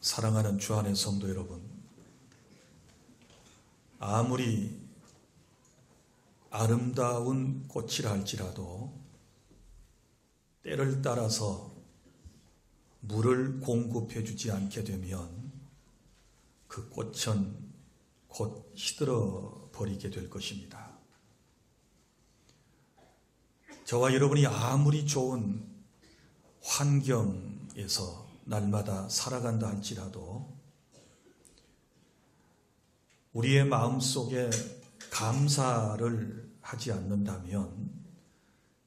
사랑하는 주 안의 성도 여러분, 아무리 아름다운 꽃이라 할지라도 때를 따라서 물을 공급해 주지 않게 되면 그 꽃은 곧 시들어 버리게 될 것입니다. 저와 여러분이 아무리 좋은 환경에서 날마다 살아간다 할지라도 우리의 마음속에 감사를 하지 않는다면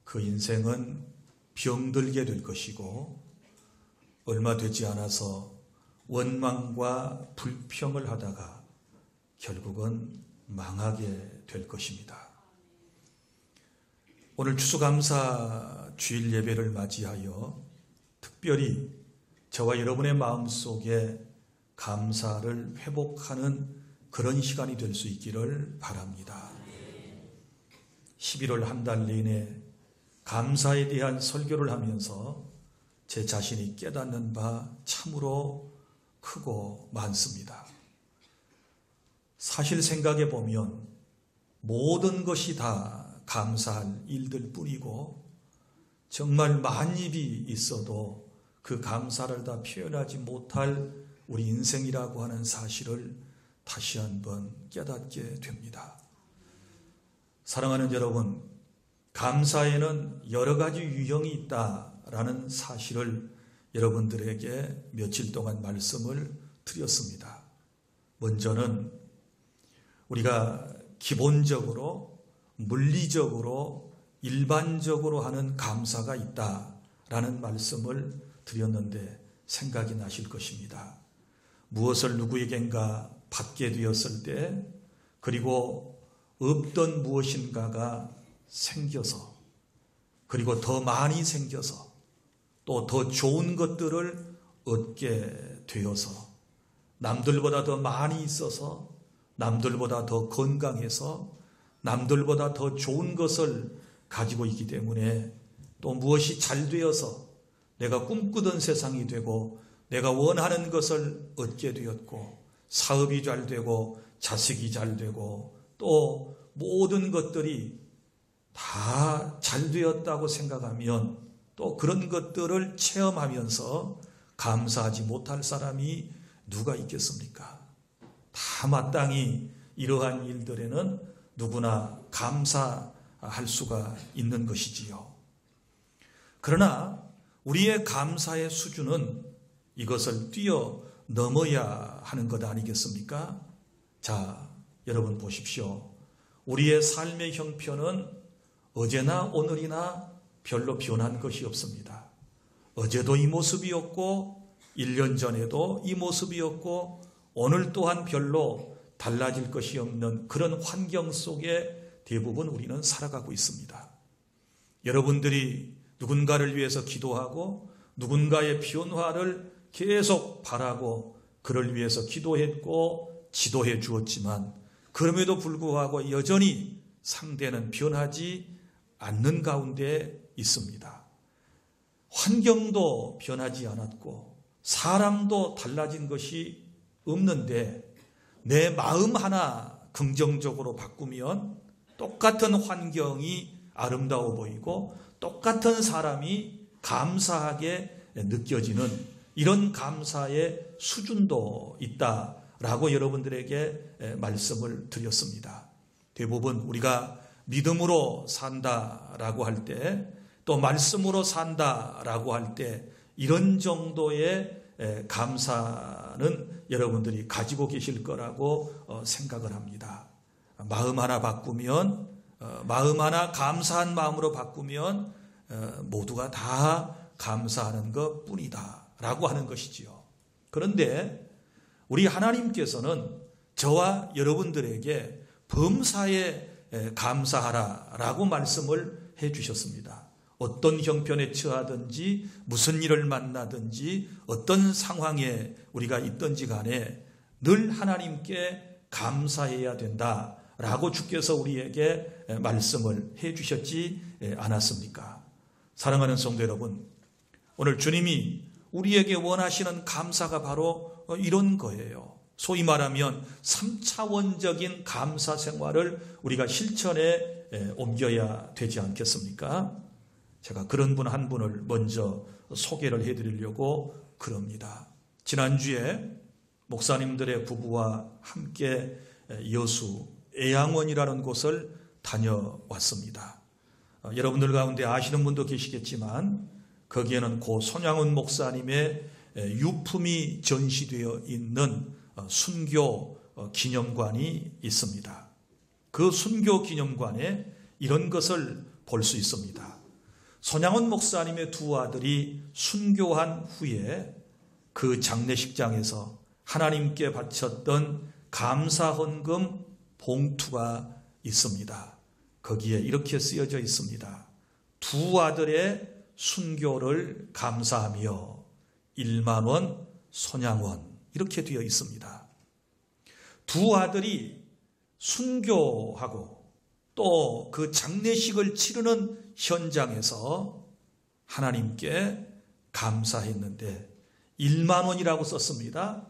그 인생은 병들게 될 것이고 얼마 되지 않아서 원망과 불평을 하다가 결국은 망하게 될 것입니다. 오늘 추수감사 주일 예배를 맞이하여 특별히 저와 여러분의 마음속에 감사를 회복하는 그런 시간이 될 수 있기를 바랍니다. 11월 한 달 내내 감사에 대한 설교를 하면서 제 자신이 깨닫는 바 참으로 크고 많습니다. 사실 생각해 보면 모든 것이 다 감사할 일들 뿐이고 정말 만입이 있어도 그 감사를 다 표현하지 못할 우리 인생이라고 하는 사실을 다시 한번 깨닫게 됩니다. 사랑하는 여러분, 감사에는 여러 가지 유형이 있다라는 사실을 여러분들에게 며칠 동안 말씀을 드렸습니다. 먼저는 우리가 기본적으로 물리적으로 일반적으로 하는 감사가 있다라는 말씀을 드렸는데 생각이 나실 것입니다. 무엇을 누구에겐가 받게 되었을 때 그리고 없던 무엇인가가 생겨서 그리고 더 많이 생겨서 또 더 좋은 것들을 얻게 되어서 남들보다 더 많이 있어서 남들보다 더 건강해서 남들보다 더 좋은 것을 가지고 있기 때문에 또 무엇이 잘 되어서 내가 꿈꾸던 세상이 되고 내가 원하는 것을 얻게 되었고 사업이 잘 되고 자식이 잘 되고 또 모든 것들이 다 잘 되었다고 생각하면 또 그런 것들을 체험하면서 감사하지 못할 사람이 누가 있겠습니까? 다 마땅히 이러한 일들에는 누구나 감사할 수가 있는 것이지요. 그러나 우리의 감사의 수준은 이것을 뛰어넘어야 하는 것 아니겠습니까? 자, 여러분 보십시오. 우리의 삶의 형편은 어제나 오늘이나 별로 변한 것이 없습니다. 어제도 이 모습이었고 1년 전에도 이 모습이었고 오늘 또한 별로 달라질 것이 없는 그런 환경 속에 대부분 우리는 살아가고 있습니다. 여러분들이 누군가를 위해서 기도하고 누군가의 변화를 계속 바라고 그를 위해서 기도했고 지도해 주었지만 그럼에도 불구하고 여전히 상대는 변하지 않는 가운데 있습니다. 환경도 변하지 않았고 사람도 달라진 것이 없는데 내 마음 하나 긍정적으로 바꾸면 똑같은 환경이 아름다워 보이고 똑같은 사람이 감사하게 느껴지는 이런 감사의 수준도 있다라고 여러분들에게 말씀을 드렸습니다. 대부분 우리가 믿음으로 산다라고 할 때 또 말씀으로 산다라고 할 때 이런 정도의 감사는 여러분들이 가지고 계실 거라고 생각을 합니다. 마음 하나 바꾸면 마음 하나 감사한 마음으로 바꾸면 모두가 다 감사하는 것뿐이다 라고 하는 것이지요. 그런데 우리 하나님께서는 저와 여러분들에게 범사에 감사하라 라고 말씀을 해 주셨습니다. 어떤 형편에 처하든지 무슨 일을 만나든지 어떤 상황에 우리가 있든지 간에 늘 하나님께 감사해야 된다라고 주께서 우리에게 말씀을 해 주셨지 않았습니까? 사랑하는 성도 여러분, 오늘 주님이 우리에게 원하시는 감사가 바로 이런 거예요. 소위 말하면 3차원적인 감사 생활을 우리가 실천에 옮겨야 되지 않겠습니까? 제가 그런 분 한 분을 먼저 소개를 해드리려고 그럽니다. 지난주에 목사님들의 부부와 함께 여수 애양원이라는 곳을 다녀왔습니다. 여러분들 가운데 아시는 분도 계시겠지만 거기에는 고 손양훈 목사님의 유품이 전시되어 있는 순교 기념관이 있습니다. 그 순교 기념관에 이런 것을 볼 수 있습니다. 손양훈 목사님의 두 아들이 순교한 후에 그 장례식장에서 하나님께 바쳤던 감사 헌금 봉투가 있습니다. 거기에 이렇게 쓰여져 있습니다. 두 아들의 순교를 감사하며 1만 원 손양원 이렇게 되어 있습니다. 두 아들이 순교하고 또 그 장례식을 치르는 현장에서 하나님께 감사했는데 1만 원이라고 썼습니다.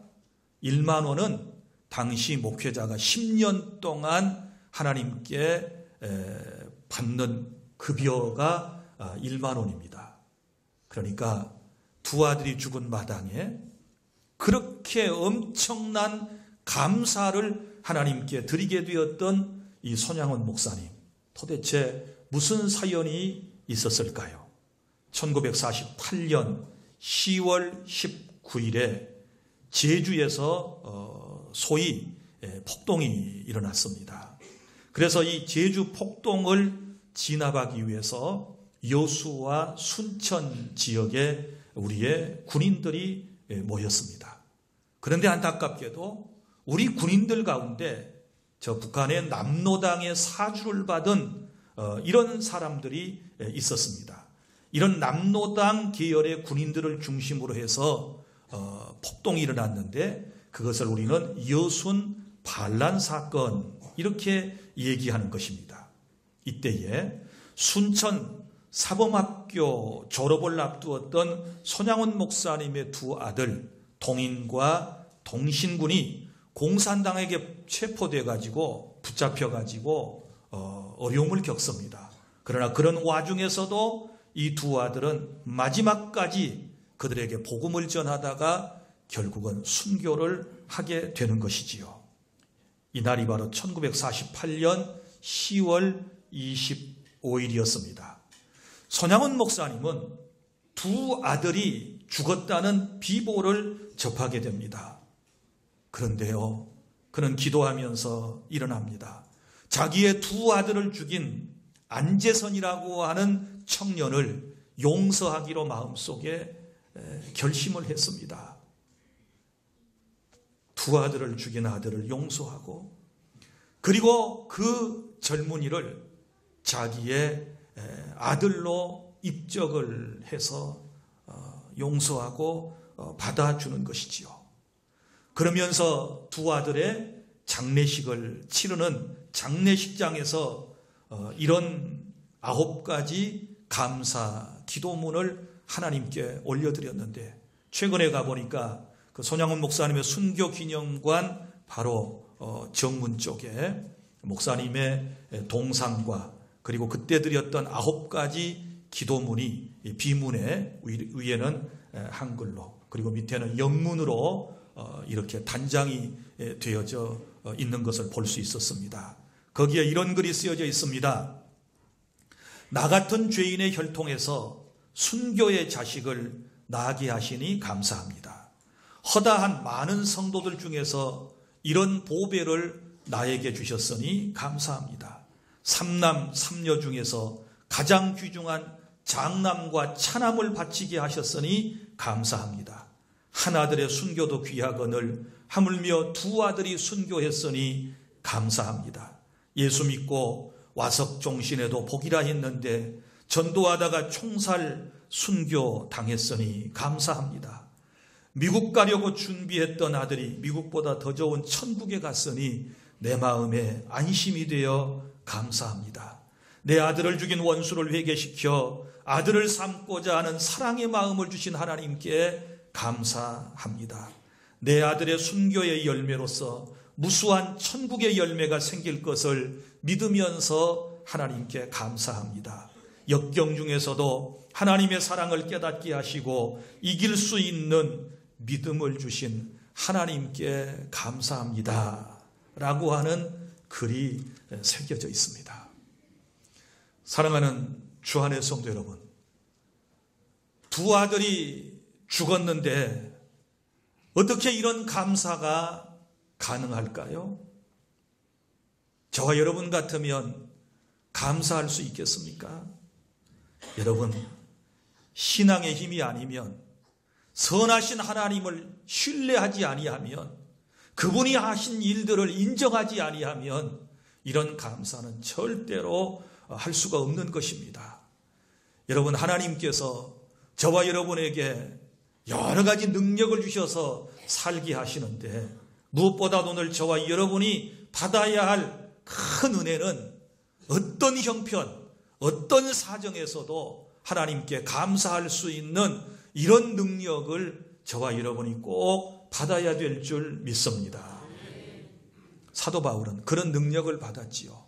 1만 원은 당시 목회자가 10년 동안 하나님께 받는 급여가 1만 원입니다. 그러니까 두 아들이 죽은 마당에 그렇게 엄청난 감사를 하나님께 드리게 되었던 이 손양원 목사님, 도대체 무슨 사연이 있었을까요? 1948년 10월 19일에 제주에서 소위 폭동이 일어났습니다. 그래서 이 제주 폭동을 진압하기 위해서 여수와 순천 지역에 우리의 군인들이 모였습니다. 그런데 안타깝게도 우리 군인들 가운데 저 북한의 남로당의 사주를 받은 이런 사람들이 있었습니다. 이런 남로당 계열의 군인들을 중심으로 해서 폭동이 일어났는데 그것을 우리는 여순 반란 사건 이렇게 얘기하는 것입니다. 이때에 순천 사범학교 졸업을 앞두었던 손양훈 목사님의 두 아들 동인과 동신군이 공산당에게 체포돼 가지고 붙잡혀 가지고 어려움을 겪습니다. 그러나 그런 와중에서도 이 두 아들은 마지막까지 그들에게 복음을 전하다가 결국은 순교를 하게 되는 것이지요. 이날이 바로 1948년 10월 25일이었습니다. 손양훈 목사님은 두 아들이 죽었다는 비보를 접하게 됩니다. 그런데요, 그는 기도하면서 일어납니다. 자기의 두 아들을 죽인 안재선이라고 하는 청년을 용서하기로 마음속에 결심을 했습니다. 두 아들을 죽인 아들을 용서하고 그리고 그 젊은이를 자기의 아들로 입적을 해서 용서하고 받아주는 것이지요. 그러면서 두 아들의 장례식을 치르는 장례식장에서 이런 9가지 감사 기도문을 하나님께 올려드렸는데 최근에 가보니까 그 손양훈 목사님의 순교 기념관 바로 정문 쪽에 목사님의 동상과 그리고 그때 드렸던 9가지 기도문이 비문에 위에는 한글로 그리고 밑에는 영문으로 이렇게 단장이 되어져 있는 것을 볼 수 있었습니다. 거기에 이런 글이 쓰여져 있습니다. 나 같은 죄인의 혈통에서 순교의 자식을 낳게 하시니 감사합니다. 허다한 많은 성도들 중에서 이런 보배를 나에게 주셨으니 감사합니다. 삼남 삼녀 중에서 가장 귀중한 장남과 차남을 바치게 하셨으니 감사합니다. 한 아들의 순교도 귀하거늘 하물며 두 아들이 순교했으니 감사합니다. 예수 믿고 와석종신에도 복이라 했는데 전도하다가 총살 순교 당했으니 감사합니다. 미국 가려고 준비했던 아들이 미국보다 더 좋은 천국에 갔으니 내 마음에 안심이 되어 감사합니다. 내 아들을 죽인 원수를 회개시켜 아들을 삼고자 하는 사랑의 마음을 주신 하나님께 감사합니다. 내 아들의 순교의 열매로서 무수한 천국의 열매가 생길 것을 믿으면서 하나님께 감사합니다. 역경 중에서도 하나님의 사랑을 깨닫게 하시고 이길 수 있는 믿음을 주신 하나님께 감사합니다 라고 하는 글이 새겨져 있습니다. 사랑하는 주 안의 성도 여러분, 두 아들이 죽었는데 어떻게 이런 감사가 가능할까요? 저와 여러분 같으면 감사할 수 있겠습니까? 여러분, 신앙의 힘이 아니면, 선하신 하나님을 신뢰하지 아니하면, 그분이 하신 일들을 인정하지 아니하면 이런 감사는 절대로 할 수가 없는 것입니다. 여러분, 하나님께서 저와 여러분에게 여러 가지 능력을 주셔서 살게 하시는데, 무엇보다 오늘 저와 여러분이 받아야 할 큰 은혜는 어떤 형편, 어떤 사정에서도 하나님께 감사할 수 있는 이런 능력을 저와 여러분이 꼭 받아야 될 줄 믿습니다. 사도 바울은 그런 능력을 받았지요.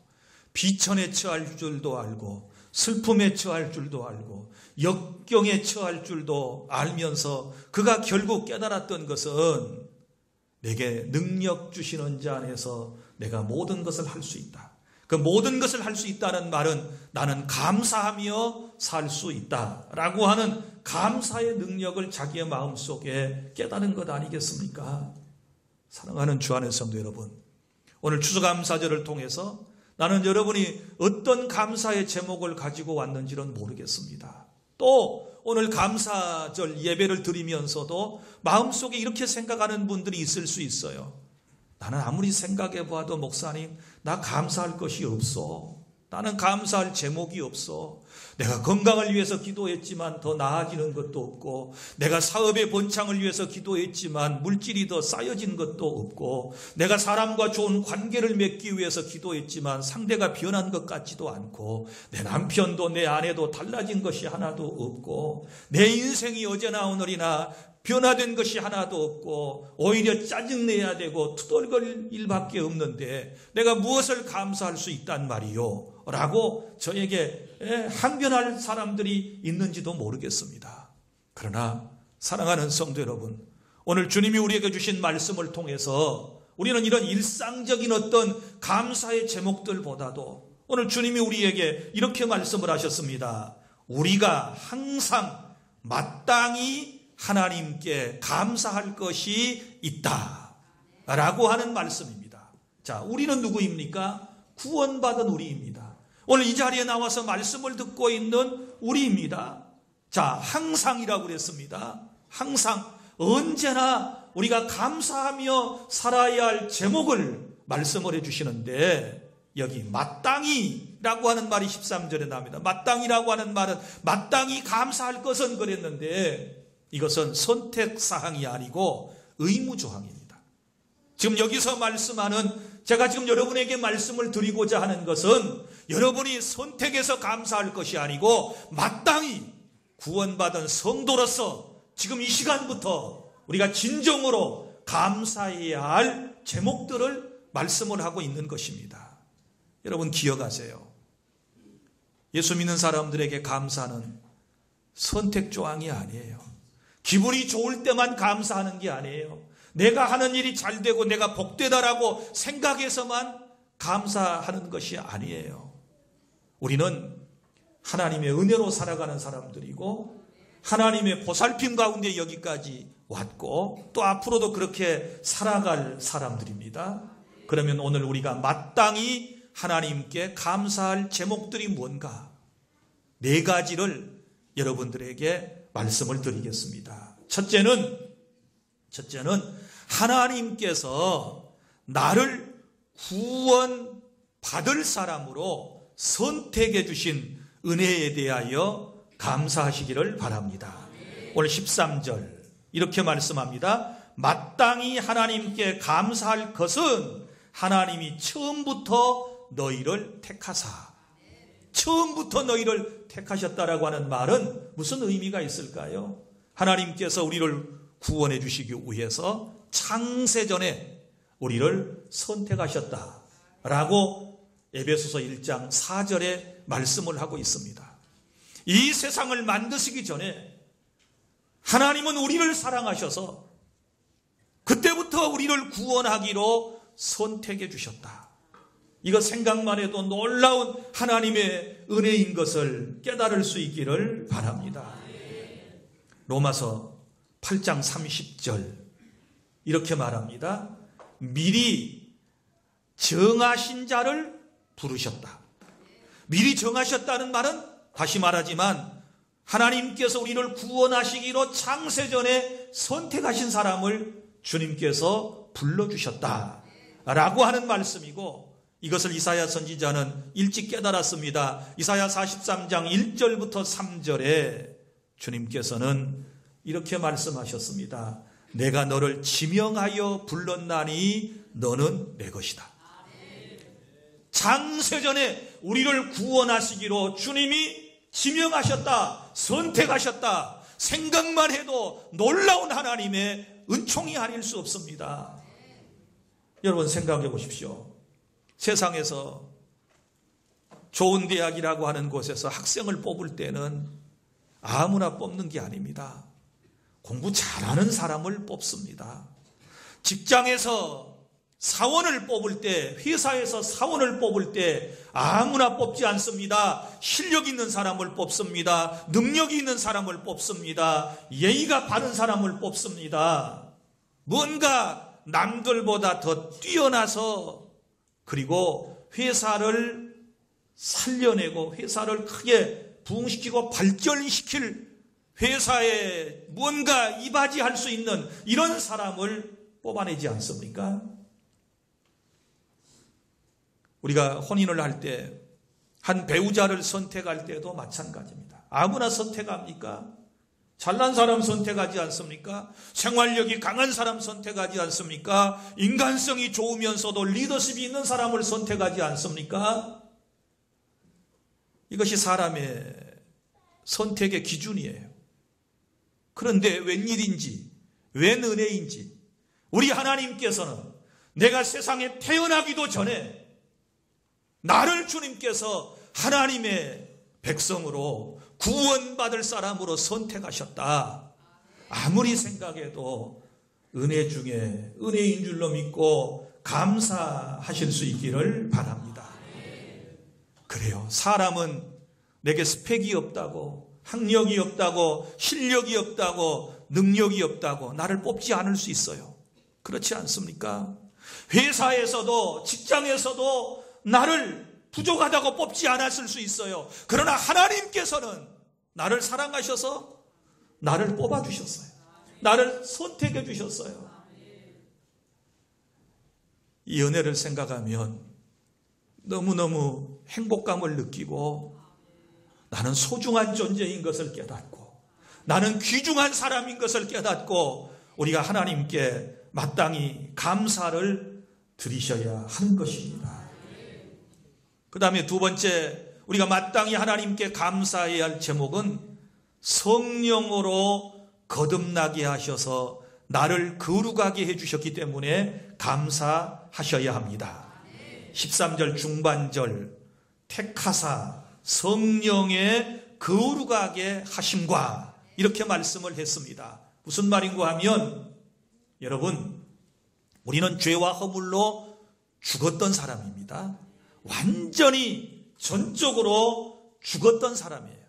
비천에 처할 줄도 알고, 슬픔에 처할 줄도 알고, 역경에 처할 줄도 알면서 그가 결국 깨달았던 것은 내게 능력 주시는 자 안에서 내가 모든 것을 할 수 있다. 그 모든 것을 할 수 있다는 말은 나는 감사하며 살 수 있다라고 하는 감사의 능력을 자기의 마음속에 깨달은 것 아니겠습니까? 사랑하는 주 안의 성도 여러분, 오늘 추수감사절을 통해서 나는 여러분이 어떤 감사의 제목을 가지고 왔는지는 모르겠습니다. 또 오늘 감사절 예배를 드리면서도 마음속에 이렇게 생각하는 분들이 있을 수 있어요. 나는 아무리 생각해 봐도 목사님, 나 감사할 것이 없어. 나는 감사할 제목이 없어. 내가 건강을 위해서 기도했지만 더 나아지는 것도 없고, 내가 사업의 번창을 위해서 기도했지만 물질이 더 쌓여진 것도 없고, 내가 사람과 좋은 관계를 맺기 위해서 기도했지만 상대가 변한 것 같지도 않고, 내 남편도 내 아내도 달라진 것이 하나도 없고, 내 인생이 어제나 오늘이나 변화된 것이 하나도 없고, 오히려 짜증내야 되고 투덜거릴 일밖에 없는데 내가 무엇을 감사할 수 있단 말이요? 라고 저에게 항변할 사람들이 있는지도 모르겠습니다. 그러나 사랑하는 성도 여러분, 오늘 주님이 우리에게 주신 말씀을 통해서 우리는 이런 일상적인 어떤 감사의 제목들보다도 오늘 주님이 우리에게 이렇게 말씀을 하셨습니다. 우리가 항상 마땅히 하나님께 감사할 것이 있다 라고 하는 말씀입니다. 자, 우리는 누구입니까? 구원받은 우리입니다. 오늘 이 자리에 나와서 말씀을 듣고 있는 우리입니다. 자, 항상이라고 그랬습니다. 항상, 언제나 우리가 감사하며 살아야 할 제목을 말씀을 해주시는데, 여기 마땅히라고 하는 말이 13절에 나옵니다. 마땅히라고 하는 말은 마땅히 감사할 것은 그랬는데, 이것은 선택사항이 아니고 의무조항입니다. 지금 여기서 말씀하는, 제가 지금 여러분에게 말씀을 드리고자 하는 것은 여러분이 선택해서 감사할 것이 아니고 마땅히 구원받은 성도로서 지금 이 시간부터 우리가 진정으로 감사해야 할 제목들을 말씀을 하고 있는 것입니다. 여러분 기억하세요. 예수 믿는 사람들에게 감사는 선택조항이 아니에요. 기분이 좋을 때만 감사하는 게 아니에요. 내가 하는 일이 잘 되고 내가 복되다라고 생각해서만 감사하는 것이 아니에요. 우리는 하나님의 은혜로 살아가는 사람들이고 하나님의 보살핌 가운데 여기까지 왔고 또 앞으로도 그렇게 살아갈 사람들입니다. 그러면 오늘 우리가 마땅히 하나님께 감사할 제목들이 뭔가? 4가지를 여러분들에게 말씀을 드리겠습니다. 첫째는 하나님께서 나를 구원받을 사람으로 선택해 주신 은혜에 대하여 감사하시기를 바랍니다. 오늘 13절 이렇게 말씀합니다. 마땅히 하나님께 감사할 것은 하나님이 처음부터 너희를 택하사. 처음부터 너희를 택하셨다라고 하는 말은 무슨 의미가 있을까요? 하나님께서 우리를 구원해 주시기 위해서 창세전에 우리를 선택하셨다라고 에베소서 1장 4절에 말씀을 하고 있습니다. 이 세상을 만드시기 전에 하나님은 우리를 사랑하셔서 그때부터 우리를 구원하기로 선택해 주셨다. 이거 생각만 해도 놀라운 하나님의 은혜인 것을 깨달을 수 있기를 바랍니다. 로마서 8장 30절 이렇게 말합니다. 미리 정하신 자를 부르셨다. 미리 정하셨다는 말은 다시 말하지만 하나님께서 우리를 구원하시기로 창세전에 선택하신 사람을 주님께서 불러주셨다라고 하는 말씀이고, 이것을 이사야 선지자는 일찍 깨달았습니다. 이사야 43장 1절부터 3절에 주님께서는 이렇게 말씀하셨습니다. 내가 너를 지명하여 불렀나니 너는 내 것이다. 창세전에 우리를 구원하시기로 주님이 지명하셨다, 선택하셨다. 생각만 해도 놀라운 하나님의 은총이 아닐 수 없습니다. 여러분 생각해 보십시오. 세상에서 좋은 대학이라고 하는 곳에서 학생을 뽑을 때는 아무나 뽑는 게 아닙니다. 공부 잘하는 사람을 뽑습니다. 직장에서 사원을 뽑을 때, 회사에서 사원을 뽑을 때 아무나 뽑지 않습니다. 실력 있는 사람을 뽑습니다. 능력이 있는 사람을 뽑습니다. 예의가 바른 사람을 뽑습니다. 뭔가 남들보다 더 뛰어나서, 그리고 회사를 살려내고 회사를 크게 부흥시키고 발전시킬 회사에 뭔가 이바지할 수 있는 이런 사람을 뽑아내지 않습니까? 우리가 혼인을 할 때 한 배우자를 선택할 때도 마찬가지입니다. 아무나 선택합니까? 잘난 사람 선택하지 않습니까? 생활력이 강한 사람 선택하지 않습니까? 인간성이 좋으면서도 리더십이 있는 사람을 선택하지 않습니까? 이것이 사람의 선택의 기준이에요. 그런데 웬일인지, 웬 은혜인지 우리 하나님께서는 내가 세상에 태어나기도 전에 나를 주님께서 하나님의 백성으로 구원받을 사람으로 선택하셨다. 아무리 생각해도 은혜 중에 은혜인 줄로 믿고 감사하실 수 있기를 바랍니다. 그래요. 사람은 내게 스펙이 없다고, 학력이 없다고, 실력이 없다고, 능력이 없다고 나를 뽑지 않을 수 있어요. 그렇지 않습니까? 회사에서도 직장에서도 나를 부족하다고 뽑지 않았을 수 있어요. 그러나 하나님께서는 나를 사랑하셔서 나를 뽑아주셨어요. 나를 선택해 주셨어요. 이 은혜를 생각하면 너무너무 행복감을 느끼고, 나는 소중한 존재인 것을 깨닫고, 나는 귀중한 사람인 것을 깨닫고, 우리가 하나님께 마땅히 감사를 드리셔야 하는 것입니다. 그 다음에 두 번째, 우리가 마땅히 하나님께 감사해야 할 제목은 성령으로 거듭나게 하셔서 나를 거룩하게 해주셨기 때문에 감사하셔야 합니다. 13절 중반절, 택하사 성령의 거룩하게 하심과 이렇게 말씀을 했습니다. 무슨 말인가 하면, 여러분, 우리는 죄와 허물로 죽었던 사람입니다. 완전히 전적으로 죽었던 사람이에요.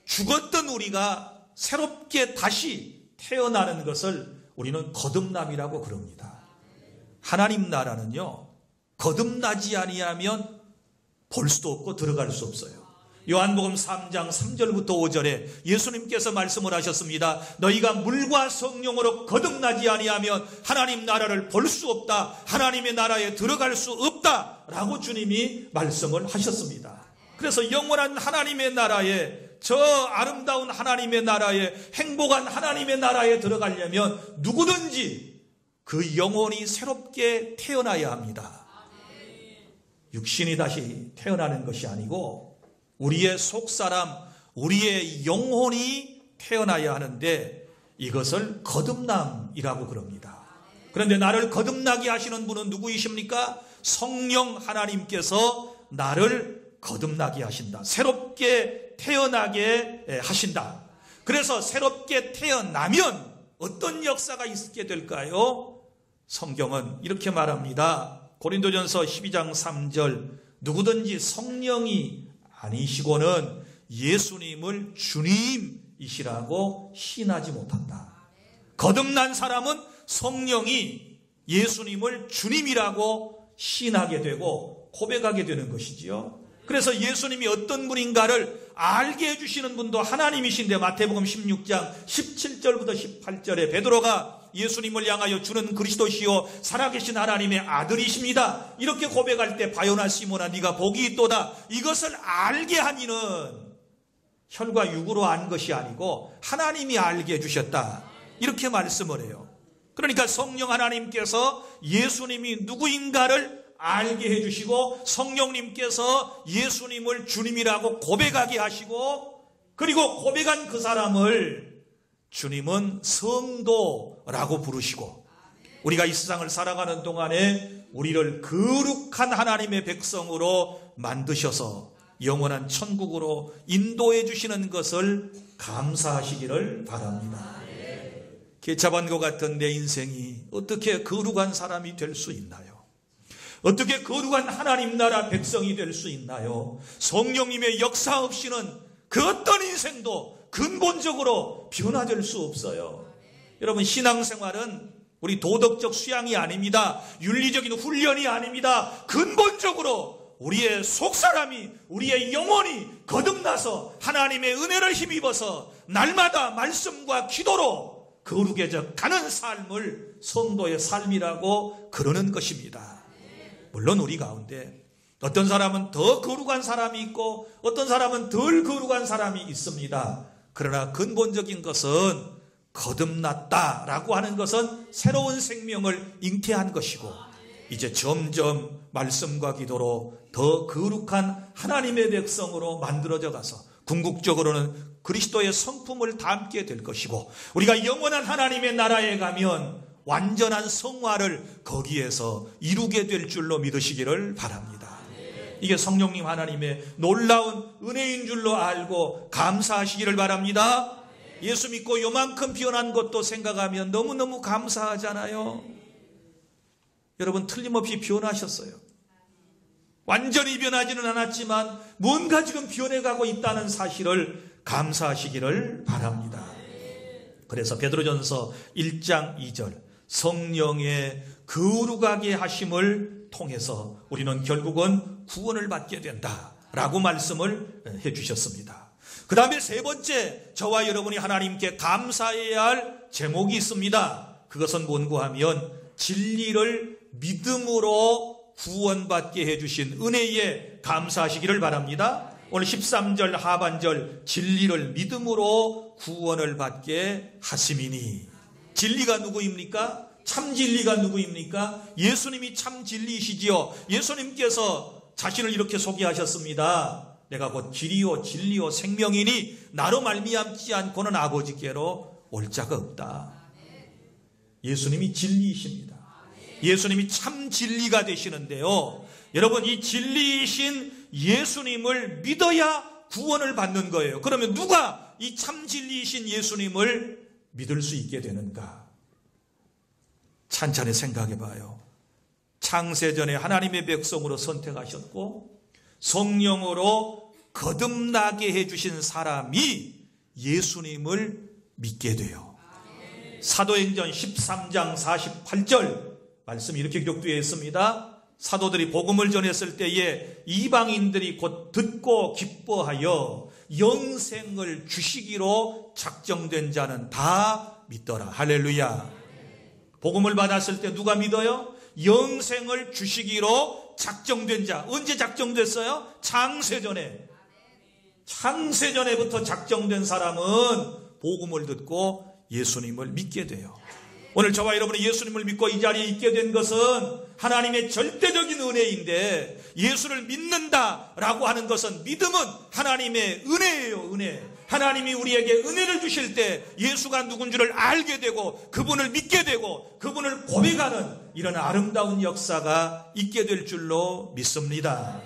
죽었던 우리가 새롭게 다시 태어나는 것을 우리는 거듭남이라고 그럽니다. 하나님 나라는요, 거듭나지 아니하면 볼 수도 없고 들어갈 수 없어요. 요한복음 3장 3절부터 5절에 예수님께서 말씀을 하셨습니다. 너희가 물과 성령으로 거듭나지 아니하면 하나님 나라를 볼 수 없다. 하나님의 나라에 들어갈 수 없다. 라고 주님이 말씀을 하셨습니다. 그래서 영원한 하나님의 나라에, 저 아름다운 하나님의 나라에, 행복한 하나님의 나라에 들어가려면 누구든지 그 영혼이 새롭게 태어나야 합니다. 육신이 다시 태어나는 것이 아니고 우리의 속사람, 우리의 영혼이 태어나야 하는데 이것을 거듭남이라고 그럽니다. 그런데 나를 거듭나게 하시는 분은 누구이십니까? 성령 하나님께서 나를 거듭나게 하신다. 새롭게 태어나게 하신다. 그래서 새롭게 태어나면 어떤 역사가 있게 될까요? 성경은 이렇게 말합니다. 고린도전서 12장 3절, 누구든지 성령이 아니시고는 예수님을 주님이시라고 시인하지 못한다. 거듭난 사람은 성령이 예수님을 주님이라고 시인하게 되고 고백하게 되는 것이지요. 그래서 예수님이 어떤 분인가를 알게 해주시는 분도 하나님이신데, 마태복음 16장 17절부터 18절에 베드로가 예수님을 향하여 주는 그리스도시요 살아계신 하나님의 아들이십니다, 이렇게 고백할 때 바요나 시몬아 네가 복이 있도다. 이것을 알게 하니는 혈과 육으로 안 것이 아니고 하나님이 알게 해주셨다, 이렇게 말씀을 해요. 그러니까 성령 하나님께서 예수님이 누구인가를 알게 해주시고, 성령님께서 예수님을 주님이라고 고백하게 하시고, 그리고 고백한 그 사람을 주님은 성도라고 부르시고, 우리가 이 세상을 살아가는 동안에 우리를 거룩한 하나님의 백성으로 만드셔서 영원한 천국으로 인도해 주시는 것을 감사하시기를 바랍니다. 개차반과 같은 내 인생이 어떻게 거룩한 사람이 될 수 있나요? 어떻게 거룩한 하나님 나라 백성이 될 수 있나요? 성령님의 역사 없이는 그 어떤 인생도 근본적으로 변화될 수 없어요. 여러분, 신앙생활은 우리 도덕적 수양이 아닙니다. 윤리적인 훈련이 아닙니다. 근본적으로 우리의 속사람이, 우리의 영혼이 거듭나서 하나님의 은혜를 힘입어서 날마다 말씀과 기도로 거룩해져 가는 삶을 성도의 삶이라고 그러는 것입니다. 물론 우리 가운데 어떤 사람은 더 거룩한 사람이 있고 어떤 사람은 덜 거룩한 사람이 있습니다. 그러나 근본적인 것은 거듭났다라고 하는 것은 새로운 생명을 잉태한 것이고, 이제 점점 말씀과 기도로 더 거룩한 하나님의 백성으로 만들어져 가서 궁극적으로는 그리스도의 성품을 담게 될 것이고, 우리가 영원한 하나님의 나라에 가면 완전한 성화를 거기에서 이루게 될 줄로 믿으시기를 바랍니다. 이게 성령님 하나님의 놀라운 은혜인 줄로 알고 감사하시기를 바랍니다. 예수 믿고 요만큼 변한 것도 생각하면 너무너무 감사하잖아요. 여러분, 틀림없이 변하셨어요. 완전히 변하지는 않았지만 뭔가 지금 변해가고 있다는 사실을 감사하시기를 바랍니다. 그래서 베드로전서 1장 2절, 성령의 거룩하게 하심을 통해서 우리는 결국은 구원을 받게 된다라고 말씀을 해주셨습니다. 그 다음에 세 번째, 저와 여러분이 하나님께 감사해야 할 제목이 있습니다. 그것은 뭔가 하면 진리를 믿음으로 구원받게 해주신 은혜에 감사하시기를 바랍니다. 오늘 13절 하반절, 진리를 믿음으로 구원을 받게 하심이니. 진리가 누구입니까? 참 진리가 누구입니까? 예수님이 참 진리이시지요. 예수님께서 자신을 이렇게 소개하셨습니다. 내가 곧 길이요 진리요 생명이니 나로 말미암지 않고는 아버지께로 올 자가 없다. 예수님이 진리이십니다. 예수님이 참 진리가 되시는데요, 여러분, 이 진리이신 예수님을 믿어야 구원을 받는 거예요. 그러면 누가 이 참 진리이신 예수님을 믿을 수 있게 되는가? 찬찬히 생각해 봐요. 창세전에 하나님의 백성으로 선택하셨고 성령으로 거듭나게 해주신 사람이 예수님을 믿게 돼요. 사도행전 13장 48절 말씀이 이렇게 기록되어 있습니다. 사도들이 복음을 전했을 때에 이방인들이 곧 듣고 기뻐하여 영생을 주시기로 작정된 자는 다 믿더라. 할렐루야. 복음을 받았을 때 누가 믿어요? 영생을 주시기로 작정된 자. 언제 작정됐어요? 창세전에. 창세전에부터 작정된 사람은 복음을 듣고 예수님을 믿게 돼요. 오늘 저와 여러분이 예수님을 믿고 이 자리에 있게 된 것은 하나님의 절대적인 은혜인데, 예수를 믿는다라고 하는 것은, 믿음은 하나님의 은혜예요. 은혜. 하나님이 우리에게 은혜를 주실 때 예수가 누군 줄을 알게 되고 그분을 믿게 되고 그분을 고백하는 이런 아름다운 역사가 있게 될 줄로 믿습니다.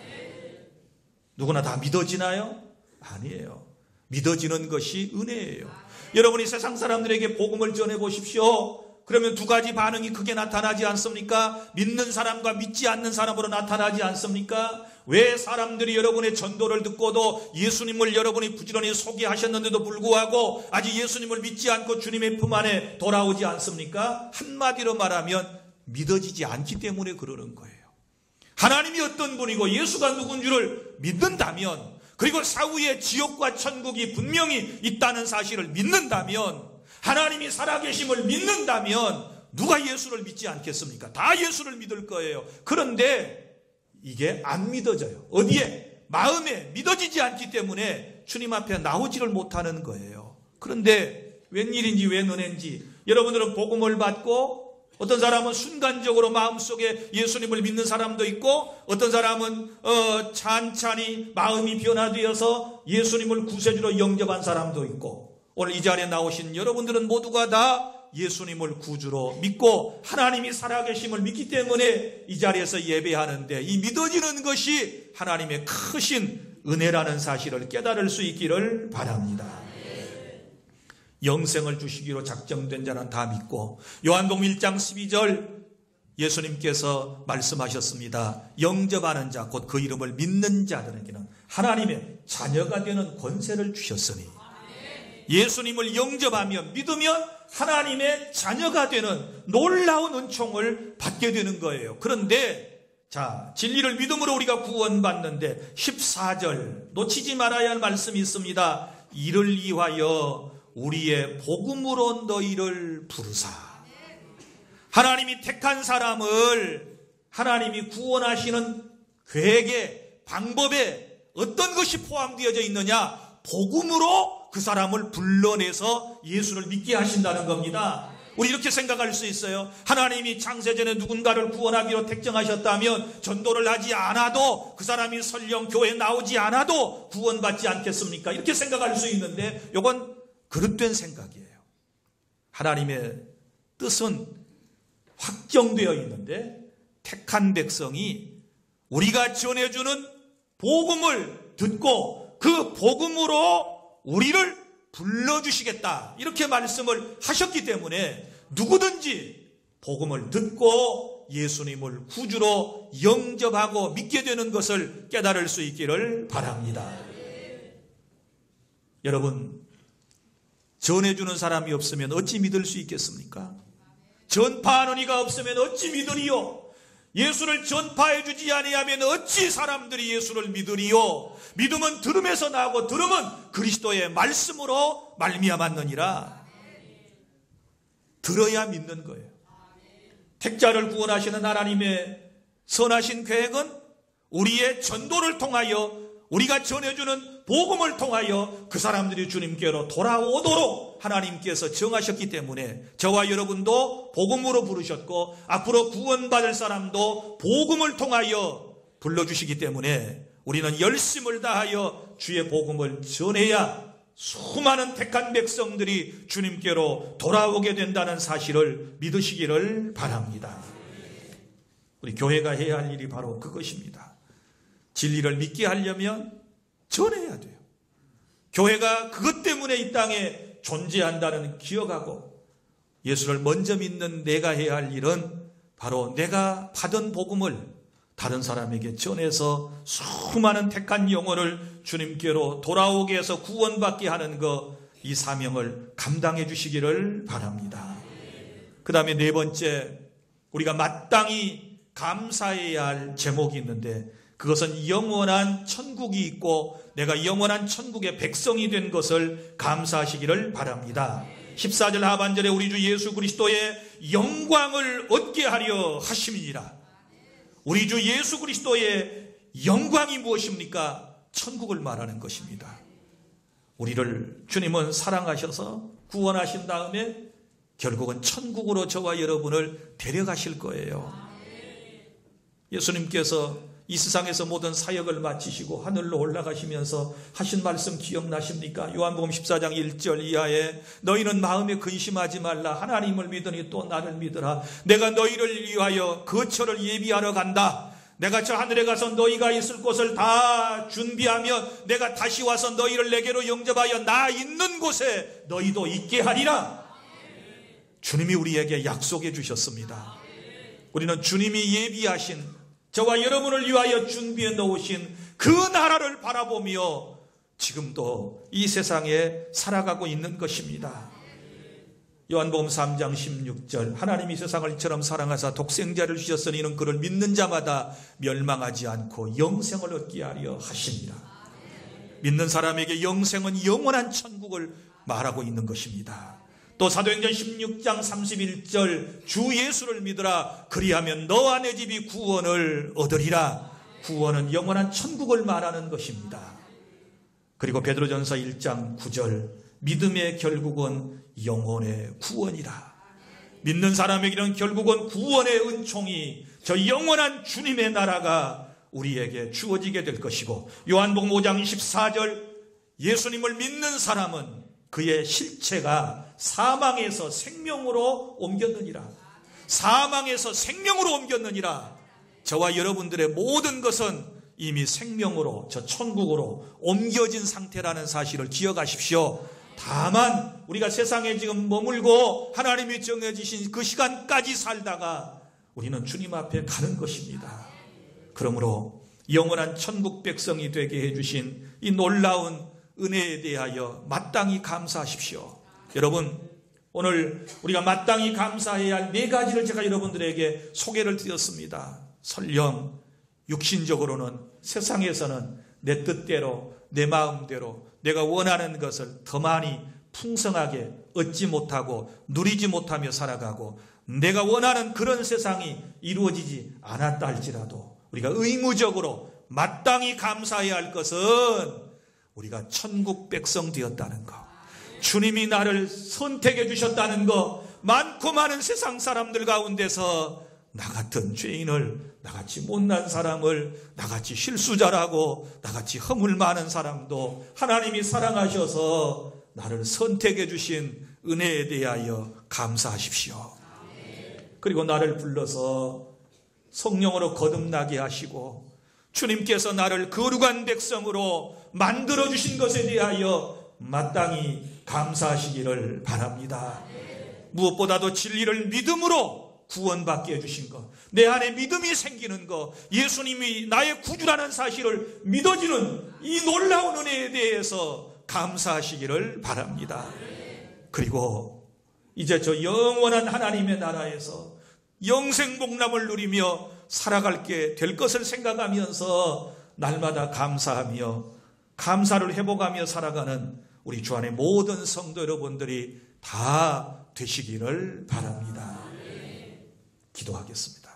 누구나 다 믿어지나요? 아니에요. 믿어지는 것이 은혜예요. 여러분이 세상 사람들에게 복음을 전해보십시오. 그러면 두 가지 반응이 크게 나타나지 않습니까? 믿는 사람과 믿지 않는 사람으로 나타나지 않습니까? 왜 사람들이 여러분의 전도를 듣고도 예수님을 여러분이 부지런히 소개하셨는데도 불구하고 아직 예수님을 믿지 않고 주님의 품 안에 돌아오지 않습니까? 한마디로 말하면 믿어지지 않기 때문에 그러는 거예요. 하나님이 어떤 분이고 예수가 누군 줄을 믿는다면, 그리고 사후에 지옥과 천국이 분명히 있다는 사실을 믿는다면, 하나님이 살아계심을 믿는다면 누가 예수를 믿지 않겠습니까? 다 예수를 믿을 거예요. 그런데 이게 안 믿어져요. 어디에? 마음에 믿어지지 않기 때문에 주님 앞에 나오지를 못하는 거예요. 그런데 웬일인지 웬 은혜인지 여러분들은 복음을 받고, 어떤 사람은 순간적으로 마음속에 예수님을 믿는 사람도 있고, 어떤 사람은 찬찬히 마음이 변화되어서 예수님을 구세주로 영접한 사람도 있고, 오늘 이 자리에 나오신 여러분들은 모두가 다 예수님을 구주로 믿고 하나님이 살아계심을 믿기 때문에 이 자리에서 예배하는데, 이 믿어지는 것이 하나님의 크신 은혜라는 사실을 깨달을 수 있기를 바랍니다. 영생을 주시기로 작정된 자는 다 믿고, 요한복음 1장 12절 예수님께서 말씀하셨습니다. 영접하는 자, 곧 그 이름을 믿는 자들에게는 하나님의 자녀가 되는 권세를 주셨으니, 예수님을 영접하면, 믿으면 하나님의 자녀가 되는 놀라운 은총을 받게 되는 거예요. 그런데 자, 진리를 믿음으로 우리가 구원받는데 14절 놓치지 말아야 할 말씀이 있습니다. 이를 위하여 우리의 복음으로 너희를 부르사. 하나님이 택한 사람을 하나님이 구원하시는 계획에, 방법에 어떤 것이 포함되어져 있느냐? 복음으로 그 사람을 불러내서 예수를 믿게 하신다는 겁니다. 우리 이렇게 생각할 수 있어요. 하나님이 창세전에 누군가를 구원하기로 택정하셨다면 전도를 하지 않아도, 그 사람이 설령 교회에 나오지 않아도 구원받지 않겠습니까? 이렇게 생각할 수 있는데 이건 그릇된 생각이에요. 하나님의 뜻은 확정되어 있는데, 택한 백성이 우리가 전해주는 복음을 듣고 그 복음으로 우리를 불러주시겠다, 이렇게 말씀을 하셨기 때문에 누구든지 복음을 듣고 예수님을 구주로 영접하고 믿게 되는 것을 깨달을 수 있기를 바랍니다. 여러분, 전해주는 사람이 없으면 어찌 믿을 수 있겠습니까? 전파하는 이가 없으면 어찌 믿으리요? 예수를 전파해 주지 아니하면 어찌 사람들이 예수를 믿으리요? 믿음은 들음에서 나고 들음은 그리스도의 말씀으로 말미암았느니라. 들어야 믿는 거예요. 택자를 구원하시는 하나님의 선하신 계획은 우리의 전도를 통하여, 우리가 전해주는 복음을 통하여 그 사람들이 주님께로 돌아오도록 하나님께서 정하셨기 때문에 저와 여러분도 복음으로 부르셨고, 앞으로 구원받을 사람도 복음을 통하여 불러주시기 때문에 우리는 열심을 다하여 주의 복음을 전해야 수많은 택한 백성들이 주님께로 돌아오게 된다는 사실을 믿으시기를 바랍니다. 우리 교회가 해야 할 일이 바로 그것입니다. 진리를 믿게 하려면 전해야 돼요. 교회가 그것 때문에 이 땅에 존재한다는 기억하고, 예수를 먼저 믿는 내가 해야 할 일은 바로 내가 받은 복음을 다른 사람에게 전해서 수많은 택한 영혼을 주님께로 돌아오게 해서 구원받게 하는 것, 이 사명을 감당해 주시기를 바랍니다. 그 다음에 네 번째, 우리가 마땅히 감사해야 할 제목이 있는데, 그것은 영원한 천국이 있고 내가 영원한 천국의 백성이 된 것을 감사하시기를 바랍니다. 14절 하반절에 우리 주 예수 그리스도의 영광을 얻게 하려 하심이니라. 우리 주 예수 그리스도의 영광이 무엇입니까? 천국을 말하는 것입니다. 우리를 주님은 사랑하셔서 구원하신 다음에 결국은 천국으로 저와 여러분을 데려가실 거예요. 예수님께서 이 세상에서 모든 사역을 마치시고 하늘로 올라가시면서 하신 말씀 기억나십니까? 요한복음 14장 1절 이하에 너희는 마음에 근심하지 말라. 하나님을 믿으니 또 나를 믿으라. 내가 너희를 위하여 거처를 예비하러 간다. 내가 저 하늘에 가서 너희가 있을 곳을 다 준비하며 내가 다시 와서 너희를 내게로 영접하여 나 있는 곳에 너희도 있게 하리라. 주님이 우리에게 약속해 주셨습니다. 우리는 주님이 예비하신 저와 여러분을 위하여 준비해 놓으신 그 나라를 바라보며 지금도 이 세상에 살아가고 있는 것입니다. 요한복음 3장 16절 하나님이 세상을 이처럼 사랑하사 독생자를 주셨으니 이는 그를 믿는 자마다 멸망하지 않고 영생을 얻게 하려 하십니다. 믿는 사람에게 영생은 영원한 천국을 말하고 있는 것입니다. 또 사도행전 16장 31절 주 예수를 믿으라 그리하면 너와 내 집이 구원을 얻으리라. 구원은 영원한 천국을 말하는 것입니다. 그리고 베드로전서 1장 9절 믿음의 결국은 영혼의 구원이라. 믿는 사람에게는 결국은 구원의 은총이 저 영원한 주님의 나라가 우리에게 주어지게 될 것이고 요한복음 5장 24절 예수님을 믿는 사람은 그의 실체가 사망에서 생명으로 옮겼느니라. 사망에서 생명으로 옮겼느니라. 저와 여러분들의 모든 것은 이미 생명으로 저 천국으로 옮겨진 상태라는 사실을 기억하십시오. 다만 우리가 세상에 지금 머물고 하나님이 정해주신 그 시간까지 살다가 우리는 주님 앞에 가는 것입니다. 그러므로 영원한 천국 백성이 되게 해주신 이 놀라운 은혜에 대하여 마땅히 감사하십시오. 여러분, 오늘 우리가 마땅히 감사해야 할 네 가지를 제가 여러분들에게 소개를 드렸습니다. 설령 육신적으로는 세상에서는 내 뜻대로 내 마음대로 내가 원하는 것을 더 많이 풍성하게 얻지 못하고 누리지 못하며 살아가고 내가 원하는 그런 세상이 이루어지지 않았다 할지라도 우리가 의무적으로 마땅히 감사해야 할 것은 우리가 천국 백성 되었다는 것, 주님이 나를 선택해 주셨다는 것, 많고 많은 세상 사람들 가운데서 나 같은 죄인을, 나같이 못난 사람을, 나같이 실수자라고, 나같이 허물 많은 사람도 하나님이 사랑하셔서 나를 선택해 주신 은혜에 대하여 감사하십시오. 그리고 나를 불러서 성령으로 거듭나게 하시고 주님께서 나를 거룩한 백성으로 만들어주신 것에 대하여 마땅히 감사하시기를 바랍니다. 무엇보다도 진리를 믿음으로 구원받게 해주신 것, 내 안에 믿음이 생기는 것, 예수님이 나의 구주라는 사실을 믿어지는 이 놀라운 은혜에 대해서 감사하시기를 바랍니다. 그리고 이제 저 영원한 하나님의 나라에서 영생복락을 누리며 살아갈게 될 것을 생각하면서 날마다 감사하며 감사를 회복하며 살아가는 우리 주 안의 모든 성도 여러분들이 다 되시기를 바랍니다. 기도하겠습니다.